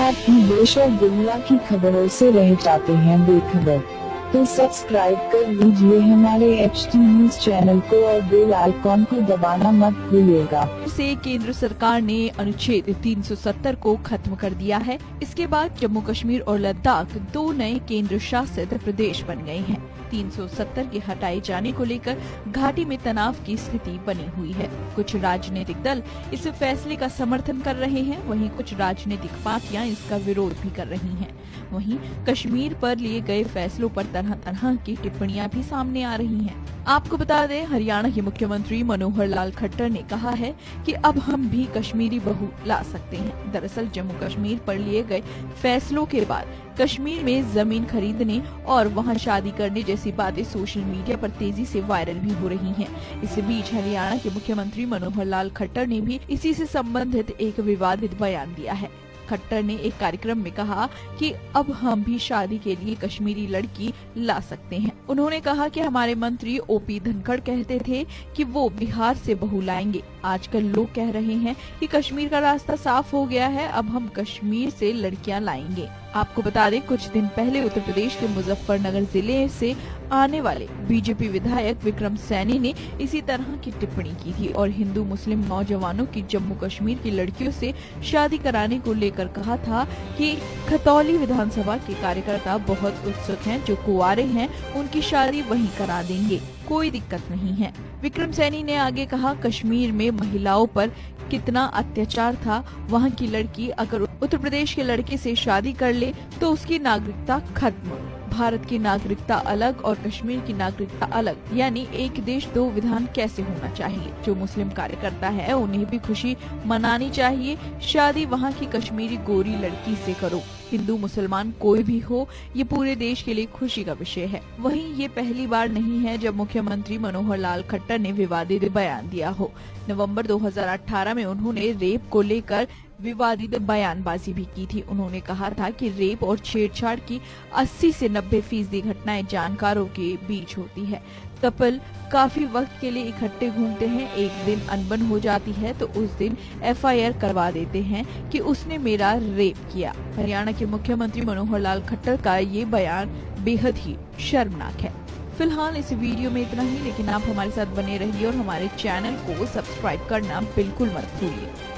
साथ ही देश और दुनिया की खबरों से रह जाते हैं बेखबर, तो सब्सक्राइब कर लीजिए हमारे HT न्यूज चैनल को और बेल आइकॉन को दबाना मत भूलिएगा। से केंद्र सरकार ने अनुच्छेद 370 को खत्म कर दिया है। इसके बाद जम्मू कश्मीर और लद्दाख 2 नए केंद्र शासित प्रदेश बन गए हैं। 370 के हटाए जाने को लेकर घाटी में तनाव की स्थिति बनी हुई है। कुछ राजनीतिक दल इस फैसले का समर्थन कर रहे हैं, वहीं कुछ राजनीतिक पार्टियां इसका विरोध भी कर रही हैं। वहीं कश्मीर पर लिए गए फैसलों पर तरह तरह की टिप्पणियां भी सामने आ रही हैं। आपको बता दें, हरियाणा के मुख्यमंत्री मनोहर लाल खट्टर ने कहा है कि अब हम भी कश्मीरी बहू ला सकते हैं। दरअसल जम्मू कश्मीर पर लिए गए फैसलों के बाद कश्मीर में जमीन खरीदने और वहां शादी करने जैसी बातें सोशल मीडिया पर तेजी से वायरल भी हो रही हैं। इस बीच हरियाणा के मुख्यमंत्री मनोहर लाल खट्टर ने भी इसी से संबंधित एक विवादित बयान दिया है। खट्टर ने एक कार्यक्रम में कहा कि अब हम भी शादी के लिए कश्मीरी लड़की ला सकते हैं। उन्होंने कहा कि हमारे मंत्री OP धनखड़ कहते थे कि वो बिहार से बहू लाएंगे। आजकल लोग कह रहे हैं कि कश्मीर का रास्ता साफ हो गया है, अब हम कश्मीर से लड़कियां लाएंगे। आपको बता दें, कुछ दिन पहले उत्तर प्रदेश के मुजफ्फरनगर जिले से आने वाले बीजेपी विधायक विक्रम सैनी ने इसी तरह की टिप्पणी की थी और हिंदू मुस्लिम नौजवानों की जम्मू कश्मीर की लड़कियों से शादी कराने को लेकर कहा था कि खतौली विधानसभा के कार्यकर्ता बहुत उत्सुक हैं, जो कुंवारे हैं उनकी शादी वहीं करा देंगे, कोई दिक्कत नहीं है। विक्रम सैनी ने आगे कहा, कश्मीर में महिलाओं पर कितना अत्याचार था, वहाँ की लड़की अगर उत्तर प्रदेश के लड़के से शादी कर ले तो उसकी नागरिकता खत्म। भारत की नागरिकता अलग और कश्मीर की नागरिकता अलग, यानी एक देश दो विधान कैसे होना चाहिए। जो मुस्लिम कार्यकर्ता है उन्हें भी खुशी मनानी चाहिए, शादी वहाँ की कश्मीरी गोरी लड़की से करो। हिंदू मुसलमान कोई भी हो, ये पूरे देश के लिए खुशी का विषय है। वहीं ये पहली बार नहीं है जब मुख्यमंत्री मनोहर लाल खट्टर ने विवादित बयान दिया हो। नवंबर 2018 में उन्होंने रेप को लेकर विवादित बयानबाजी भी की थी। उन्होंने कहा था कि रेप और छेड़छाड़ की 80 से 90% घटनाएं जानकारों के बीच होती है। कपल काफी वक्त के लिए इकट्ठे घूमते हैं, एक दिन अनबन हो जाती है तो उस दिन FIR करवा देते हैं कि उसने मेरा रेप किया। हरियाणा के मुख्यमंत्री मनोहर लाल खट्टर का ये बयान बेहद ही शर्मनाक है। फिलहाल इस वीडियो में इतना ही, लेकिन आप हमारे साथ बने रहिए और हमारे चैनल को सब्सक्राइब करना बिल्कुल मत भूलिए।